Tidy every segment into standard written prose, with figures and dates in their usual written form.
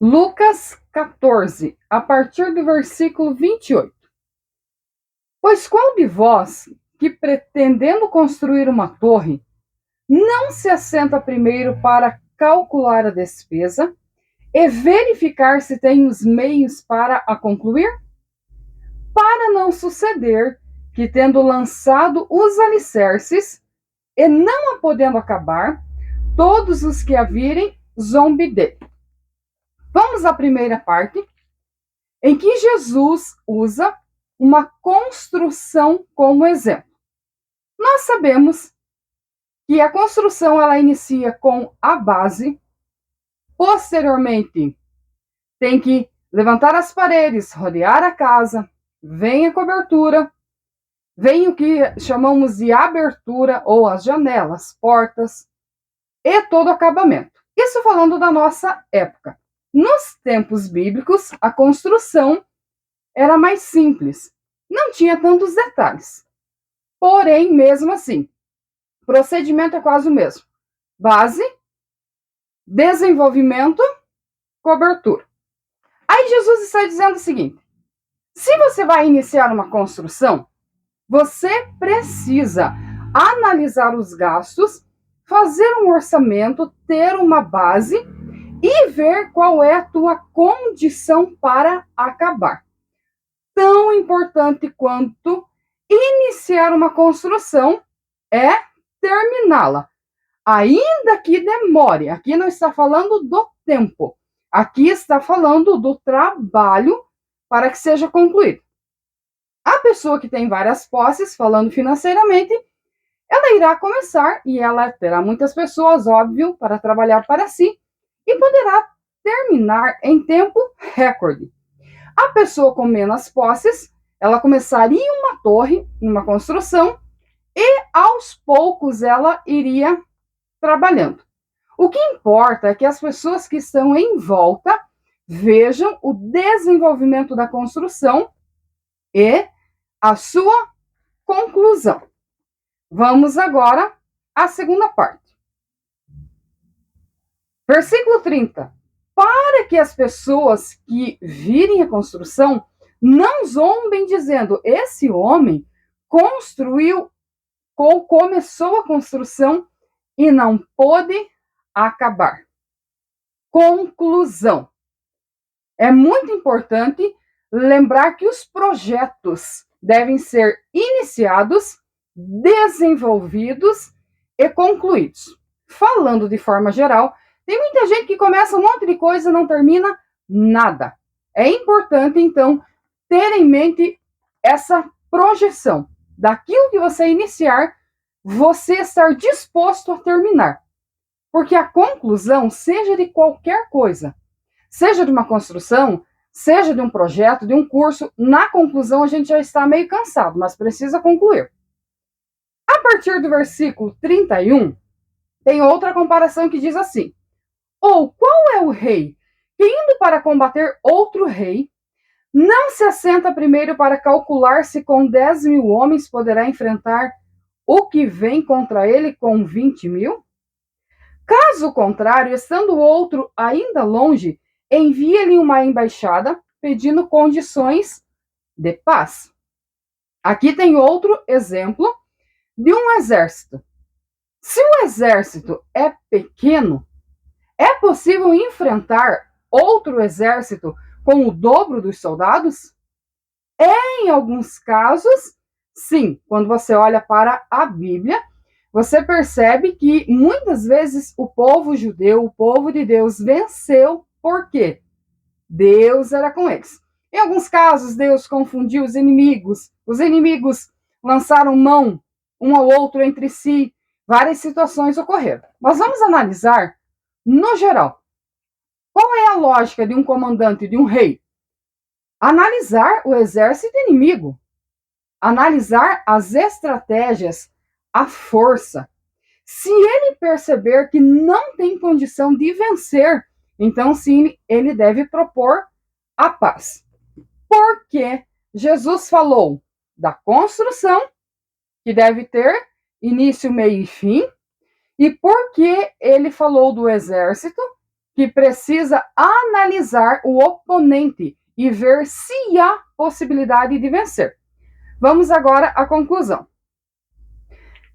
Lucas 14, a partir do versículo 28. Pois qual de vós, que pretendendo construir uma torre, não se assenta primeiro para calcular a despesa e verificar se tem os meios para a concluir? Para não suceder que, tendo lançado os alicerces e não a podendo acabar, todos os que a virem zombe dele. Vamos à primeira parte, em que Jesus usa uma construção como exemplo. Nós sabemos que a construção ela inicia com a base, posteriormente tem que levantar as paredes, rodear a casa, vem a cobertura, vem o que chamamos de abertura ou as janelas, portas e todo o acabamento. Isso falando da nossa época. Nos tempos bíblicos, a construção era mais simples, não tinha tantos detalhes. Porém, mesmo assim, o procedimento é quase o mesmo. Base, desenvolvimento, cobertura. Aí Jesus está dizendo o seguinte: se você vai iniciar uma construção, você precisa analisar os gastos, fazer um orçamento, ter uma base e ver qual é a tua condição para acabar. Tão importante quanto iniciar uma construção é terminá-la. Ainda que demore, aqui não está falando do tempo, aqui está falando do trabalho para que seja concluído. A pessoa que tem várias posses, falando financeiramente, ela irá começar e ela terá muitas pessoas, óbvio, para trabalhar para si e poderá terminar em tempo recorde. A pessoa com menos posses, ela começaria uma torre, uma construção, e aos poucos ela iria trabalhando. O que importa é que as pessoas que estão em volta vejam o desenvolvimento da construção e a sua conclusão. Vamos agora à segunda parte. Versículo 30. Para que as pessoas que virem a construção não zombem dizendo: esse homem começou a construção e não pôde acabar. Conclusão. É muito importante lembrar que os projetos devem ser iniciados, desenvolvidos e concluídos. Falando de forma geral, tem muita gente que começa um monte de coisa e não termina nada. É importante, então, ter em mente essa projeção. Daquilo que você iniciar, você estar disposto a terminar. Porque a conclusão, seja de qualquer coisa, seja de uma construção, seja de um projeto, de um curso, na conclusão a gente já está meio cansado, mas precisa concluir. A partir do versículo 31, tem outra comparação que diz assim: ou qual é o rei que, indo para combater outro rei, não se assenta primeiro para calcular se com 10.000 homens poderá enfrentar o que vem contra ele com 20.000? Caso contrário, estando o outro ainda longe, envia-lhe uma embaixada pedindo condições de paz. Aqui tem outro exemplo de um exército. Se o exército é pequeno, é possível enfrentar outro exército com o dobro dos soldados? Em alguns casos, sim. Quando você olha para a Bíblia, você percebe que muitas vezes o povo judeu, o povo de Deus, venceu. Por quê? Deus era com eles. Em alguns casos, Deus confundiu os inimigos lançaram mão um ao outro entre si, várias situações ocorreram. Mas vamos analisar, no geral, qual é a lógica de um comandante, de um rei? Analisar o exército inimigo, analisar as estratégias, a força. Se ele perceber que não tem condição de vencer, então sim, ele deve propor a paz. Porque Jesus falou da construção, que deve ter início, meio e fim, e porque ele falou do exército, que precisa analisar o oponente e ver se há possibilidade de vencer. Vamos agora à conclusão.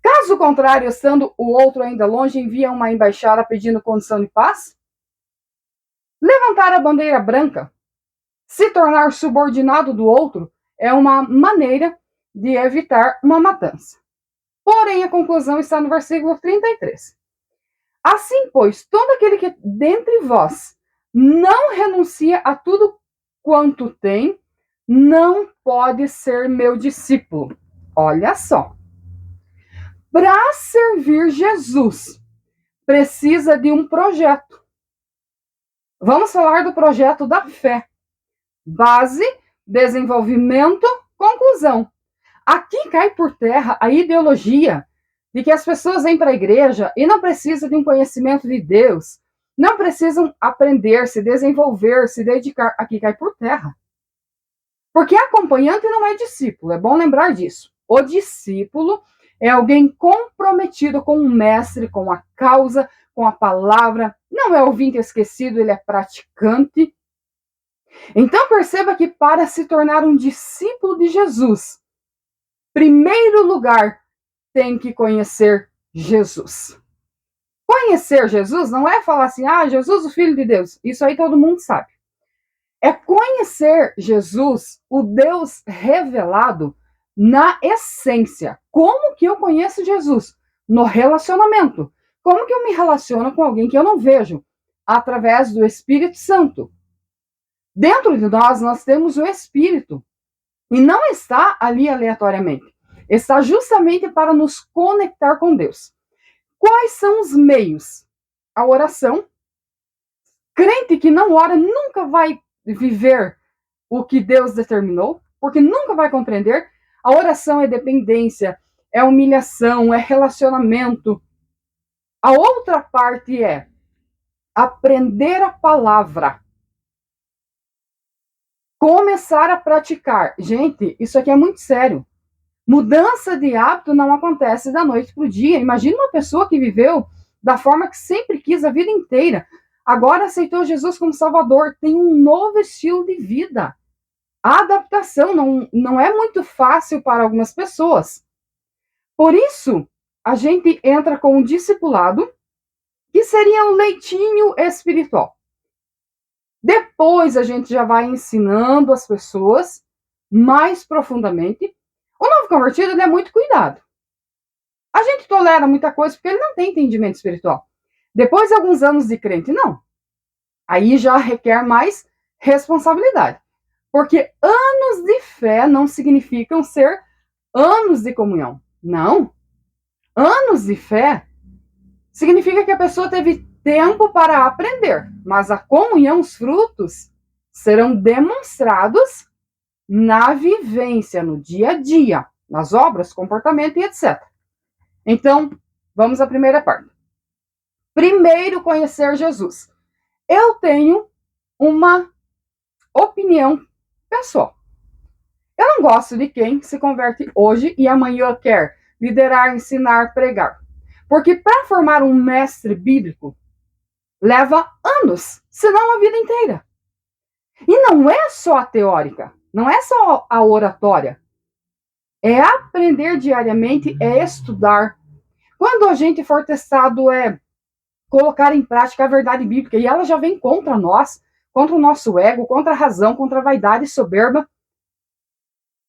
Caso contrário, estando o outro ainda longe, envia uma embaixada pedindo condição de paz? Levantar a bandeira branca, se tornar subordinado do outro, é uma maneira de evitar uma matança. Porém, a conclusão está no versículo 33. Assim, pois, todo aquele que dentre vós não renuncia a tudo quanto tem, não pode ser meu discípulo. Olha só. Para servir Jesus, precisa de um projeto. Vamos falar do projeto da fé. Base, desenvolvimento, conclusão. Aqui cai por terra a ideologia de que as pessoas vêm para a igreja e não precisam de um conhecimento de Deus, não precisam aprender, se desenvolver, se dedicar. Aqui cai por terra. Porque acompanhante não é discípulo, é bom lembrar disso. O discípulo é alguém comprometido com o mestre, com a causa, com a palavra. Não é ouvinte esquecido, ele é praticante. Então perceba que para se tornar um discípulo de Jesus, primeiro lugar, tem que conhecer Jesus. Conhecer Jesus não é falar assim, Jesus, o Filho de Deus. Isso aí todo mundo sabe. É conhecer Jesus, o Deus revelado na essência. Como que eu conheço Jesus? No relacionamento. Como que eu me relaciono com alguém que eu não vejo? Através do Espírito Santo. Dentro de nós temos o Espírito. E não está ali aleatoriamente. Está justamente para nos conectar com Deus. Quais são os meios? A oração. Crente que não ora nunca vai viver o que Deus determinou, porque nunca vai compreender. A oração é dependência, é humilhação, é relacionamento. A outra parte é aprender a palavra. Começar a praticar. Gente, isso aqui é muito sério. Mudança de hábito não acontece da noite para o dia. Imagina uma pessoa que viveu da forma que sempre quis a vida inteira. Agora aceitou Jesus como Salvador. Tem um novo estilo de vida. A adaptação não é muito fácil para algumas pessoas. Por isso, a gente entra com um discipulado, que seria um leitinho espiritual. Depois a gente já vai ensinando as pessoas mais profundamente. O novo convertido ele é muito cuidado. A gente tolera muita coisa porque ele não tem entendimento espiritual. Depois de alguns anos de crente, não. Aí já requer mais responsabilidade. Porque anos de fé não significam ser anos de comunhão. Não. Anos de fé significa que a pessoa teve tempo para aprender, mas a comunhão, os frutos, serão demonstrados na vivência, no dia a dia, nas obras, comportamento e etc. Então, vamos à primeira parte. Primeiro, conhecer Jesus. Eu tenho uma opinião pessoal. Eu não gosto de quem se converte hoje e amanhã quer liderar, ensinar, pregar. Porque para formar um mestre bíblico, leva anos, se não a vida inteira. E não é só a teórica, não é só a oratória. É aprender diariamente, é estudar. Quando a gente for testado, é colocar em prática a verdade bíblica, e ela já vem contra nós, contra o nosso ego, contra a razão, contra a vaidade e soberba.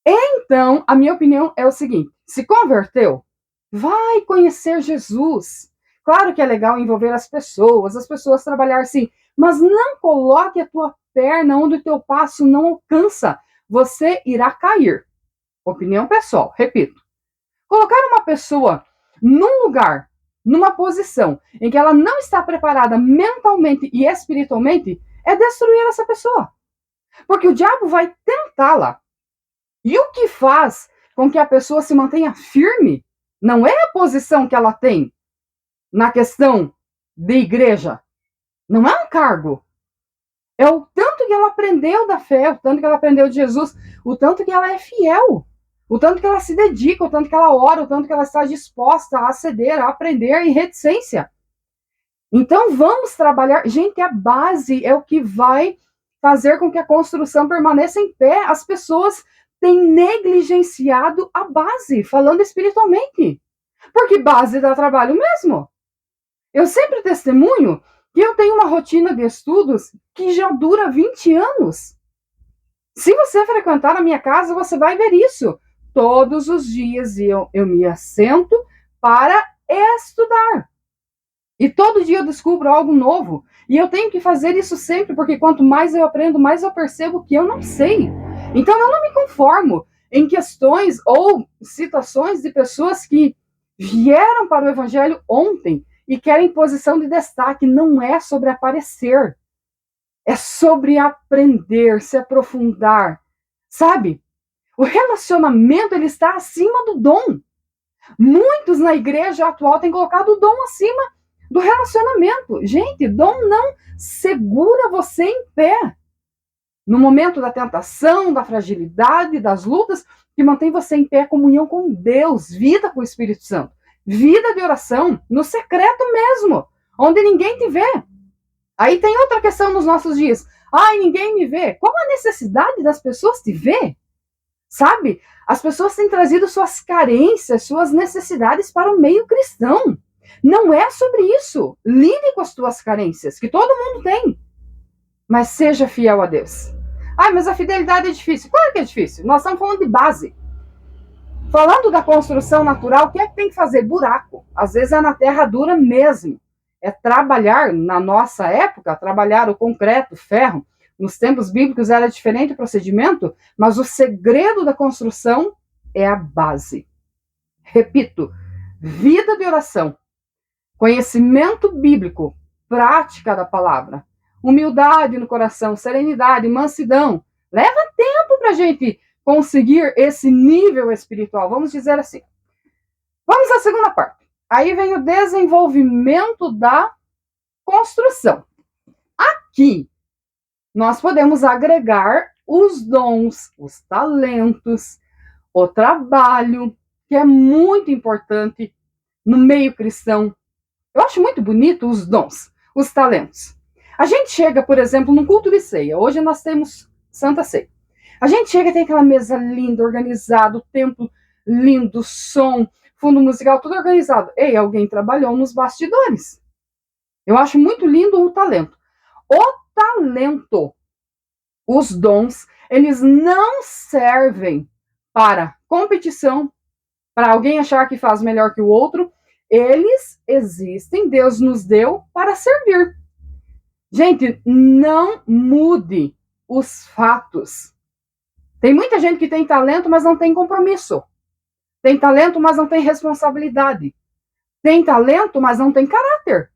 Então, a minha opinião é o seguinte, se converteu, vai conhecer Jesus. Claro que é legal envolver as pessoas trabalhar sim, mas não coloque a tua perna onde o teu passo não alcança. Você irá cair. Opinião pessoal, repito. Colocar uma pessoa num lugar, numa posição em que ela não está preparada mentalmente e espiritualmente, é destruir essa pessoa. Porque o diabo vai tentá-la. E o que faz com que a pessoa se mantenha firme não é a posição que ela tem na questão de igreja. Não é um cargo. É o tanto que ela aprendeu da fé, o tanto que ela aprendeu de Jesus, o tanto que ela é fiel, o tanto que ela se dedica, o tanto que ela ora, o tanto que ela está disposta a ceder, a aprender em reticência. Então vamos trabalhar. Gente, a base é o que vai fazer com que a construção permaneça em pé. As pessoas têm negligenciado a base, falando espiritualmente. Porque base dá trabalho mesmo. Eu sempre testemunho que eu tenho uma rotina de estudos que já dura 20 anos. Se você frequentar a minha casa, você vai ver isso. Todos os dias eu me assento para estudar. E todo dia eu descubro algo novo. E eu tenho que fazer isso sempre, porque quanto mais eu aprendo, mais eu percebo que eu não sei. Então eu não me conformo em questões ou situações de pessoas que vieram para o Evangelho ontem e querem posição de destaque. Não é sobre aparecer. É sobre aprender, se aprofundar. Sabe? O relacionamento ele está acima do dom. Muitos na igreja atual têm colocado o dom acima do relacionamento. Gente, dom não segura você em pé. No momento da tentação, da fragilidade, das lutas, que mantém você em pé, comunhão com Deus, vida com o Espírito Santo, vida de oração, no secreto mesmo, onde ninguém te vê. Aí tem outra questão nos nossos dias. Ai, ninguém me vê. Qual a necessidade das pessoas te ver? Sabe? As pessoas têm trazido suas carências, suas necessidades para o meio cristão. Não é sobre isso. Lide com as tuas carências, que todo mundo tem. Mas seja fiel a Deus. Ah, mas a fidelidade é difícil. Claro que é difícil. Nós estamos falando de base. Falando da construção natural, o que é que tem que fazer? Buraco. Às vezes é na terra dura mesmo. É trabalhar, na nossa época, trabalhar o concreto, o ferro. Nos tempos bíblicos era diferente o procedimento, mas o segredo da construção é a base. Repito, vida de oração, conhecimento bíblico, prática da palavra, humildade no coração, serenidade, mansidão. Leva tempo para a gente conseguir esse nível espiritual, vamos dizer assim. Vamos à segunda parte. Aí vem o desenvolvimento da construção. Aqui, nós podemos agregar os dons, os talentos, o trabalho, que é muito importante no meio cristão. Eu acho muito bonito os dons, os talentos. A gente chega, por exemplo, num culto de ceia. Hoje nós temos Santa Ceia. A gente chega e tem aquela mesa linda, organizada, o templo lindo, som, fundo musical, tudo organizado. Ei, alguém trabalhou nos bastidores. Eu acho muito lindo o talento. O talento, os dons, eles não servem para competição, para alguém achar que faz melhor que o outro. Eles existem, Deus nos deu para servir. Gente, não mude os fatos. Tem muita gente que tem talento, mas não tem compromisso. Tem talento, mas não tem responsabilidade. Tem talento, mas não tem caráter.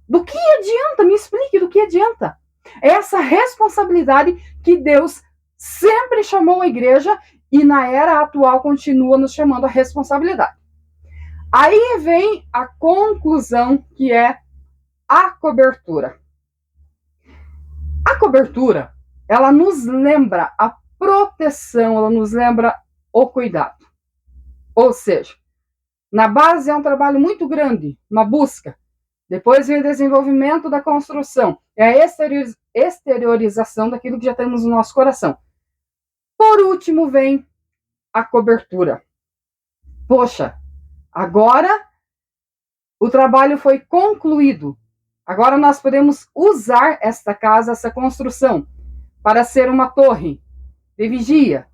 Do que adianta? Me explique do que adianta. É essa responsabilidade que Deus sempre chamou a igreja e na era atual continua nos chamando a responsabilidade. Aí vem a conclusão, que é a cobertura. A cobertura, ela nos lembra a proteção, ela nos lembra o cuidado. Ou seja, na base é um trabalho muito grande, uma busca. Depois vem o desenvolvimento da construção, é a exteriorização daquilo que já temos no nosso coração. Por último vem a cobertura. Poxa, agora o trabalho foi concluído. Agora nós podemos usar esta casa, essa construção, para ser uma torre de vigia,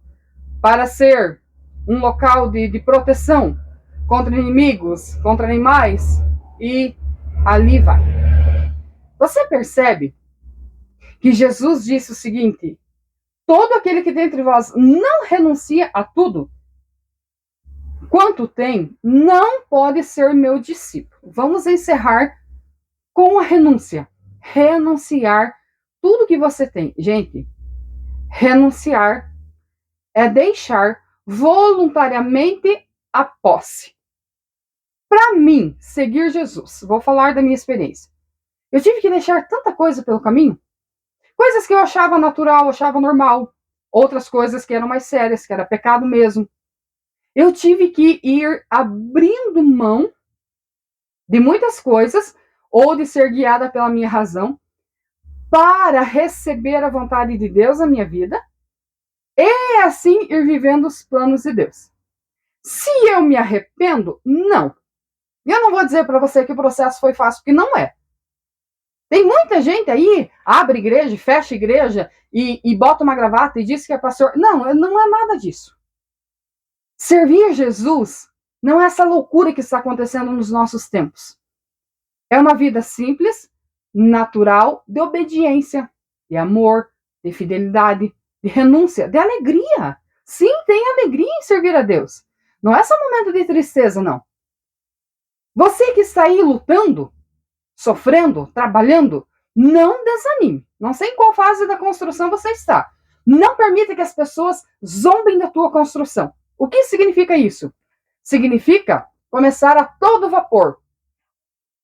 para ser um local de proteção contra inimigos, contra animais, e ali vai. Você percebe que Jesus disse o seguinte: todo aquele que dentre vós não renuncia a tudo quanto tem, não pode ser meu discípulo. Vamos encerrar com a renúncia. Renunciar tudo que você tem. Gente, renunciar é deixar voluntariamente a posse. Para mim, seguir Jesus, vou falar da minha experiência. Eu tive que deixar tanta coisa pelo caminho. Coisas que eu achava natural, achava normal. Outras coisas que eram mais sérias, que era pecado mesmo. Eu tive que ir abrindo mão de muitas coisas, ou de ser guiada pela minha razão, para receber a vontade de Deus na minha vida e assim ir vivendo os planos de Deus. Se eu me arrependo, não. Eu não vou dizer para você que o processo foi fácil, porque não é. Tem muita gente aí, abre igreja, fecha igreja e bota uma gravata e diz que é pastor. Não, não é nada disso. Servir Jesus não é essa loucura que está acontecendo nos nossos tempos. É uma vida simples, natural, de obediência, de amor, de fidelidade, de renúncia, de alegria. Sim, tem alegria em servir a Deus. Não é só momento de tristeza, não. Você que está aí lutando, sofrendo, trabalhando, não desanime. Não sei em qual fase da construção você está. Não permita que as pessoas zombem da tua construção. O que significa isso? Significa começar a todo vapor.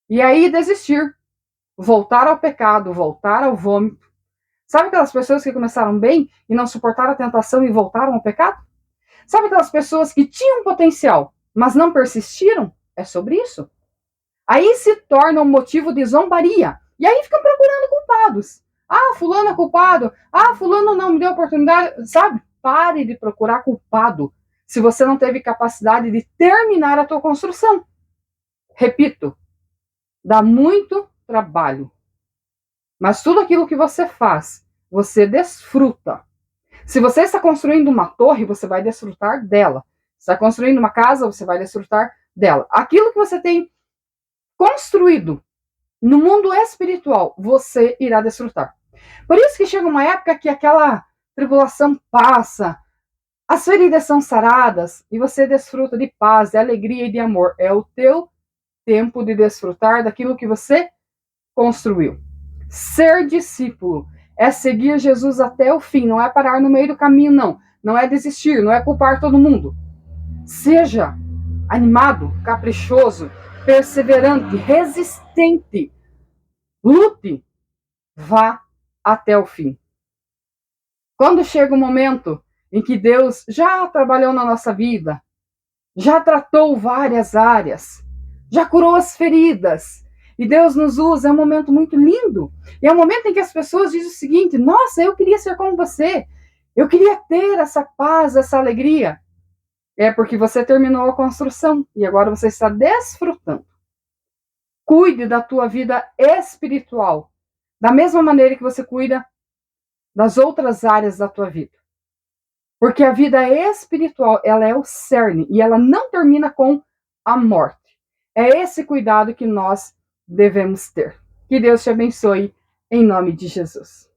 E aí desistir. Voltar ao pecado, voltar ao vômito. Sabe aquelas pessoas que começaram bem e não suportaram a tentação e voltaram ao pecado? Sabe aquelas pessoas que tinham potencial, mas não persistiram? É sobre isso. Aí se torna um motivo de zombaria. E aí ficam procurando culpados. Ah, fulano é culpado. Ah, fulano não me deu oportunidade. Sabe? Pare de procurar culpado se você não teve capacidade de terminar a tua construção. Repito, dá muito trabalho. Mas tudo aquilo que você faz, você desfruta. Se você está construindo uma torre, você vai desfrutar dela. Se está construindo uma casa, você vai desfrutar dela. Aquilo que você tem construído no mundo espiritual, você irá desfrutar. Por isso que chega uma época que aquela tribulação passa, as feridas são saradas e você desfruta de paz, de alegria e de amor. É o teu tempo de desfrutar daquilo que você construiu. Ser discípulo é seguir Jesus até o fim, não é parar no meio do caminho, não. Não é desistir, não é culpar todo mundo. Seja animado, caprichoso, perseverante, resistente. Lute, vá até o fim. Quando chega o momento em que Deus já trabalhou na nossa vida, já tratou várias áreas, já curou as feridas, e Deus nos usa, é um momento muito lindo. E é um momento em que as pessoas dizem o seguinte: nossa, eu queria ser como você, eu queria ter essa paz, essa alegria. É porque você terminou a construção e agora você está desfrutando. Cuide da tua vida espiritual, da mesma maneira que você cuida das outras áreas da tua vida. Porque a vida espiritual, ela é o cerne e ela não termina com a morte. É esse cuidado que nós devemos ter. Que Deus te abençoe, em nome de Jesus.